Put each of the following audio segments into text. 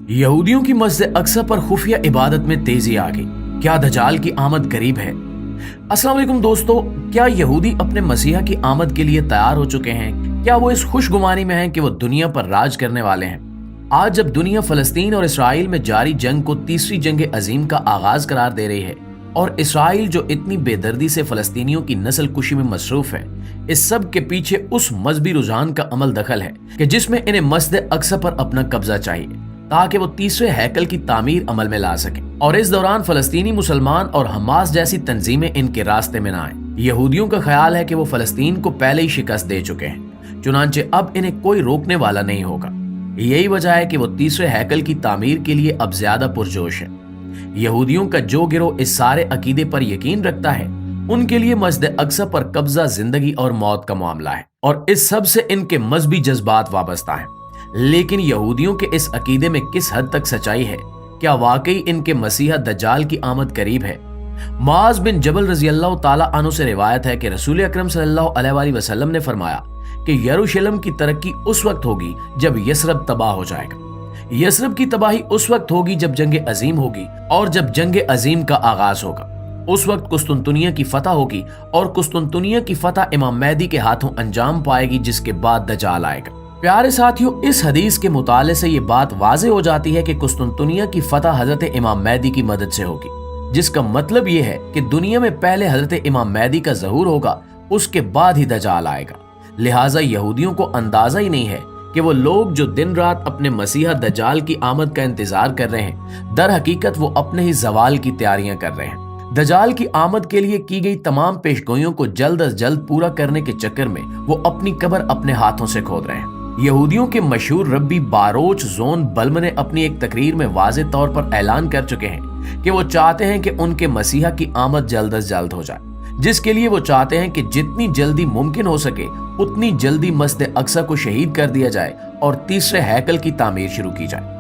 यहूदियों की मस्जिद अक्सा पर खुफिया इबादत में तेजी आ गई। क्या दजाल की आमद करीब है? अस्सलाम वालेकुम दोस्तों, क्या यहूदी अपने मसीहा की आमद के लिए तैयार हो चुके हैं? क्या वो इस खुशगुमानी में हैं कि वो दुनिया पर राज करने वाले हैं? आज जब दुनिया फलस्तीन और इसराइल में जारी जंग को तीसरी जंग अजीम का आगाज करार दे रही है और इसराइल जो इतनी बेदर्दी से फलस्तीनियों की नस्ल कुशी में मसरूफ है, इस सब के पीछे उस मजहबी रुझान का अमल दखल है कि जिसमें इन्हें मस्जिद अक्सा पर अपना कब्जा चाहिए ताकि वो तीसरे हैकल की तामीर अमल में ला सके और इस दौरान फलस्तीनी मुसलमान और हमास जैसी तंजीमें इनके रास्ते में न आए। यहूदियों का ख्याल है कि वो फलस्तीन को पहले ही शिकस्त दे चुके हैं, चुनांचे अब इन्हें कोई रोकने वाला नहीं होगा। यही वजह है कि वो तीसरे हैकल की तामीर के लिए अब ज्यादा पुरजोश है। यहूदियों का जो गिरोह इस सारे अकीदे पर यकीन रखता है, उनके लिए मस्जिद अक्सा पर कब्जा जिंदगी और मौत का मामला है और इस सब से इनके मजहबी जज्बात वाबस्ता हैं। लेकिन यहूदियों के इस अकीदे में किस हद तक सच्चाई है? क्या वाकई इनके मसीहा दज्जाल की आमद करीब है? मुआज बिन जबल रजी अल्लाह ताला अन्हु से रिवायत है कि रसूल अकरम सल्लल्लाहु अलैहि वसल्लम ने फरमाया कि यरूशलेम की तरक्की उस वक्त होगी जब यसरब तबाह हो जाएगा। यसरब की तबाही उस वक्त होगी जब जंग अजीम होगी और जब जंग अजीम का आगाज होगा। उस वक्त कुस्तुनतुनिया की फतह होगी और कुस्तुनतुनिया की फतह इमाम मेहदी के हाथों अंजाम पाएगी, जिसके बाद दज्जाल आएगा। प्यारे साथियों, इस हदीस के मुताले से ये बात वाज़े हो जाती है कि कुस्तुनतुनिया की फतह हजरत इमाम मेहदी की मदद से होगी, जिसका मतलब ये है कि दुनिया में पहले हजरत इमाम मेहदी का ज़हूर होगा, उसके बाद ही दज्जाल आएगा। लिहाजा यहूदियों को अंदाजा ही नहीं है कि वो लोग जो दिन रात अपने मसीहा दज्जाल की आमद का इंतजार कर रहे हैं, दर हकीकत वो अपने ही जवाल की तैयारियां कर रहे हैं। दज्जाल की आमद के लिए की गई तमाम पेशगोइयों को जल्द अज जल्द पूरा करने के चक्कर में वो अपनी कब्र अपने हाथों से खोद रहे हैं। यहूदियों के मशहूर रब्बी बारोच जोन बल्म ने अपनी एक तकरीर में वाज़े तौर पर ऐलान कर चुके हैं कि वो चाहते हैं कि उनके मसीहा की आमद जल्द अज जल्द हो जाए, जिसके लिए वो चाहते हैं कि जितनी जल्दी मुमकिन हो सके उतनी जल्दी मस्जिद अक्सा को शहीद कर दिया जाए और तीसरे हैकल की तामीर शुरू की जाए।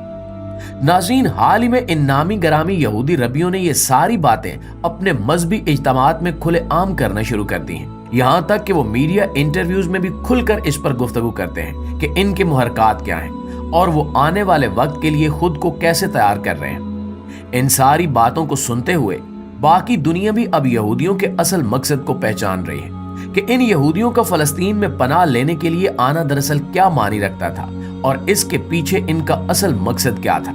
नाज़रीन, हाल ही में इन नामी गरामी यहूदी रब्बियों ने ये सारी बातें अपने मजहबी इज्तिमात में खुले आम करना शुरू कर दी हैं। यहाँ तक कि वो मीडिया इंटरव्यूज में भी खुलकर इस पर गुफ्तगू करते हैं कि इनके मुहरकात क्या हैं और वो आने वाले वक्त के लिए खुद को कैसे तैयार कर रहे हैं। इन सारी बातों को सुनते हुए बाकी दुनिया भी अब यहूदियों के असल मकसद को पहचान रही है कि इन यहूदियों का फलस्तीन में पनाह लेने के लिए आना दरअसल क्या मानी रखता था और इसके पीछे इनका असल मकसद क्या था।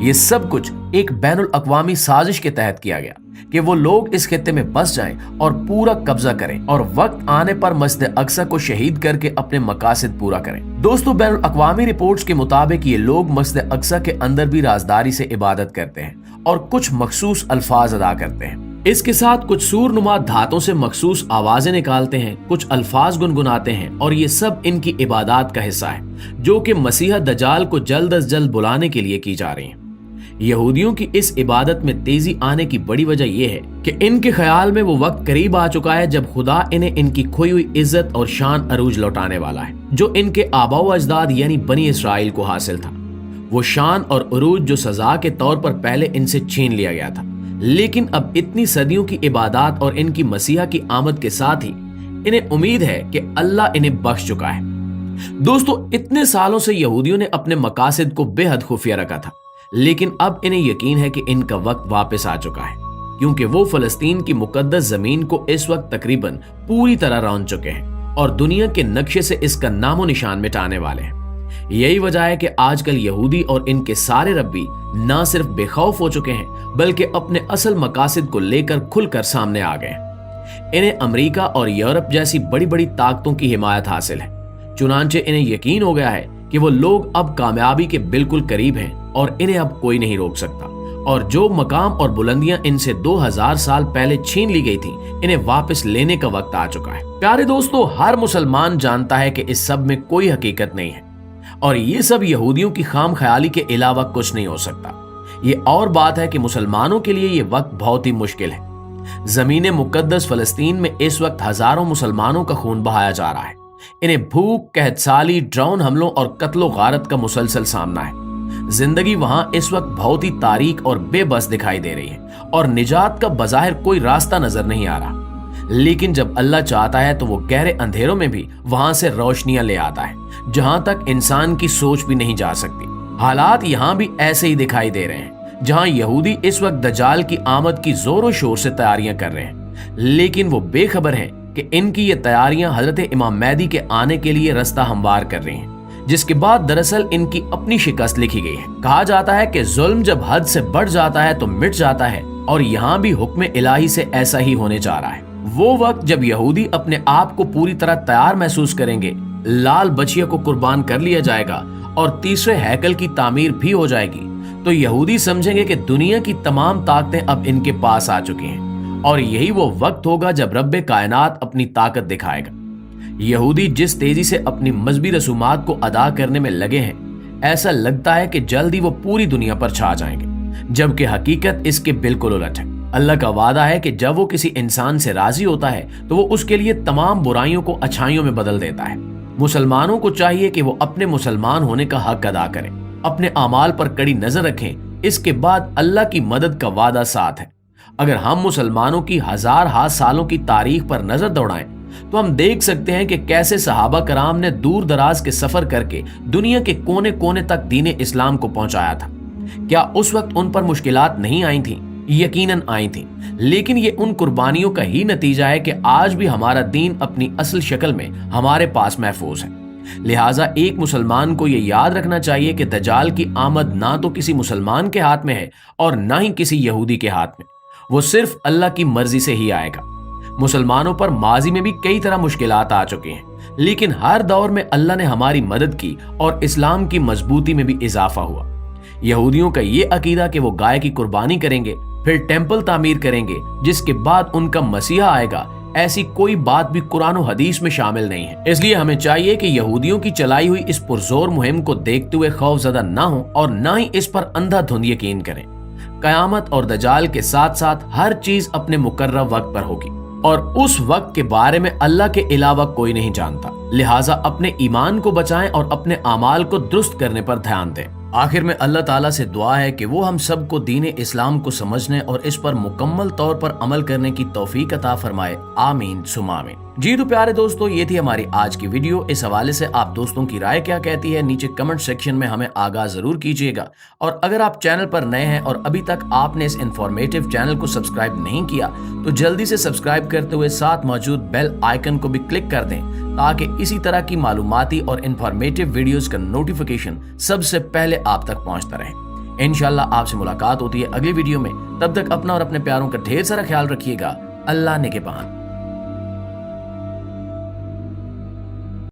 ये सब कुछ एक बैनुल अक़वामी साजिश के तहत किया गया कि वो लोग इस खित्ते में बस जाएं और पूरा कब्जा करें और वक्त आने पर मस्जिद अक्सा को शहीद करके अपने मकासद पूरा करें। दोस्तों, बैनुल अक़वामी रिपोर्ट्स के मुताबिक ये लोग मस्जिद अक्सा के अंदर भी राजदारी से इबादत करते हैं और कुछ मखसूस अल्फाज अदा करते हैं। इसके साथ कुछ सूरनुमा धातों से मखसूस आवाजें निकालते हैं, कुछ अल्फाज गुनगुनाते हैं और ये सब इनकी इबादत का हिस्सा है जो कि मसीहा दज्जाल को जल्द अज जल्द बुलाने के लिए की जा रही है। यहूदियों की इस इबादत में तेजी आने की बड़ी वजह यह है कि इनके ख्याल में वो वक्त करीब आ चुका है जब खुदा इन्हें इनकी खोई हुई इज्जत और शान अरूज लौटाने वाला है, जो इनके आबाओ अजदाद यानी बनी इसराइल को हासिल था। वो शान और अरूज जो सजा के तौर पर पहले इनसे छीन लिया गया था, लेकिन अब इतनी सदियों की इबादत और इनकी मसीहा की आमद के साथ ही इन्हें उम्मीद है कि अल्लाह इन्हें बख्श चुका है। दोस्तों, इतने सालों से यहूदियों ने अपने मकासद को बेहद खुफिया रखा था, लेकिन अब इन्हें यकीन है कि इनका वक्त वापस आ चुका है, क्योंकि वो फलस्तीन की मुकद्दस जमीन को इस वक्त तकरीबन पूरी तरह रौंद चुके हैं और दुनिया के नक्शे से इसका नामो निशान मिटाने वाले हैं। यही वजह है कि आजकल यहूदी और इनके सारे रब्बी न सिर्फ बेखौफ हो चुके हैं बल्कि अपने असल मकासद को लेकर खुलकर सामने आ गए। इन्हें अमेरिका और यूरोप जैसी बड़ी बड़ी ताकतों की हिमायत हासिल है, चुनांचे इन्हें यकीन हो गया है कि वो लोग अब कामयाबी के बिल्कुल करीब हैं और इन्हें अब कोई नहीं रोक सकता और जो मकाम और बुलंदियां इनसे 2000 साल पहले छीन ली गई थी, इन्हें वापस लेने का वक्त आ चुका है। प्यारे दोस्तों, हर मुसलमान जानता है कि इस सब में कोई हकीकत नहीं है और ये सब यहूदियों की खाम ख्याली के अलावा कुछ नहीं हो सकता। ये और बात है कि मुसलमानों के लिए ये वक्त बहुत ही मुश्किल है। जमीन मुकद्दस फलस्तीन में इस वक्त हजारों मुसलमानों का खून बहाया जा रहा है। इन्हें भूख, कहतसाली, ड्रोन हमलों और कत्लो गारत का मुसलसल सामना है। जिंदगी वहां इस वक्त बहुत ही तारीक और बेबस दिखाई दे रही है और निजात का बज़ाहिर कोई रास्ता नजर नहीं आ रहा, लेकिन जब अल्लाह चाहता है तो वो गहरे अंधेरों में भी वहां से रोशनियां ले आता है जहां तक इंसान की सोच भी नहीं जा सकती। हालात यहाँ भी ऐसे ही दिखाई दे रहे हैं, जहां यहूदी इस वक्त दज्जाल की आमद की जोरों शोर से तैयारियां कर रहे हैं, लेकिन वो बेखबर हैं कि इनकी ये तैयारियां हजरत इमाम मेहदी के आने के लिए रास्ता हमवार कर रही हैं, जिसके बाद दरअसल इनकी अपनी शिकस्त लिखी गई है। कहा जाता है कि जुल्म जब हद से बढ़ जाता है तो मिट जाता है, और यहाँ भी हुक्म इलाही से ऐसा ही होने जा रहा है। वो वक्त जब यहूदी अपने आप को पूरी तरह तैयार महसूस करेंगे, लाल बछिया को कुर्बान कर लिया जाएगा और तीसरे हैकल की तामीर भी हो जाएगी, तो यहूदी समझेंगे कि दुनिया की तमाम ताकतें अब इनके पास आ चुकी हैं, और यही वो वक्त होगा जब रब्बे कायनात अपनी ताकत दिखाएगा। यहूदी जिस तेजी से अपनी मजहबी रसूमात को अदा करने में लगे हैं, ऐसा लगता है कि जल्द ही वो पूरी दुनिया पर छा जाएंगे, जबकि हकीकत इसके बिल्कुल उलट है। अल्लाह का वादा है कि जब वो किसी इंसान से राजी होता है तो वो उसके लिए तमाम बुराइयों को अच्छाइयों में बदल देता है। मुसलमानों को चाहिए कि वो अपने मुसलमान होने का हक अदा करें, अपने अमाल पर कड़ी नजर रखें। इसके बाद अल्लाह की मदद का वादा साथ है। अगर हम मुसलमानों की हजार सालों की तारीख पर नजर दौड़ाएं तो हम देख सकते हैं कि कैसे सहाबा कराम ने दूर दराज के सफर करके दुनिया के कोने कोने तक दीन इस्लाम को पहुंचाया था। क्या उस वक्त उन पर मुश्किलात नहीं आई थीं? यकीनन आई थीं, लेकिन ये उन कुर्बानियों का ही नतीजा है कि आज भी हमारा दीन अपनी असल शक्ल में हमारे पास महफूज है। लिहाजा एक मुसलमान को ये याद रखना चाहिए कि दज्जाल की आमद ना तो किसी मुसलमान के हाथ में है और ना ही किसी यहूदी के हाथ में, वो सिर्फ अल्लाह की मर्जी से ही आएगा। मुसलमानों पर माजी में भी कई तरह मुश्किलात आ चुकी हैं, लेकिन हर दौर में अल्लाह ने हमारी मदद की और इस्लाम की मजबूती में भी इजाफा हुआ। यहूदियों का ये अकीदा कि वो गाय की कुर्बानी करेंगे, फिर टेंपल तामीर करेंगे, जिसके बाद उनका मसीहा आएगा, ऐसी कोई बात भी कुरान और हदीस में शामिल नहीं है। इसलिए हमें चाहिए कि यहूदियों की चलाई हुई इस पुरजोर मुहिम को देखते हुए खौफजदा ना हो और ना ही इस पर अंधाधुंध यकीन करें। कयामत और दज्जाल के साथ साथ हर चीज अपने मुकर्रर वक्त पर होगी, और उस वक्त के बारे में अल्लाह के अलावा कोई नहीं जानता। लिहाजा अपने ईमान को बचाएं और अपने अमाल को दुरुस्त करने पर ध्यान दें। आखिर में अल्लाह ताला से दुआ है कि वो हम सबको दीन इस्लाम को समझने और इस पर मुकम्मल तौर पर अमल करने की तौफीक अता फरमाए। आमीन सुमा आमीन। जी तो प्यारे दोस्तों, ये थी हमारी आज की वीडियो। इस हवाले से आप दोस्तों की राय क्या कहती है, नीचे कमेंट सेक्शन में हमें आगाह जरूर कीजिएगा। और अगर आप चैनल पर नए हैं और अभी तक आपने इस इंफॉर्मेटिव चैनल को सब्सक्राइब नहीं किया तो जल्दी से सब्सक्राइब करते हुए साथ मौजूद बेल आइकन को भी क्लिक कर दें, ताकि इसी तरह की मालूमाती और इंफॉर्मेटिव वीडियोस का नोटिफिकेशन सबसे पहले आप तक पहुंचता रहे। इंशाल्लाह आपसे मुलाकात होती है अगली वीडियो में। तब तक अपना और अपने प्यारों का ढेर सारा ख्याल रखिएगा। अल्लाह निगहबान।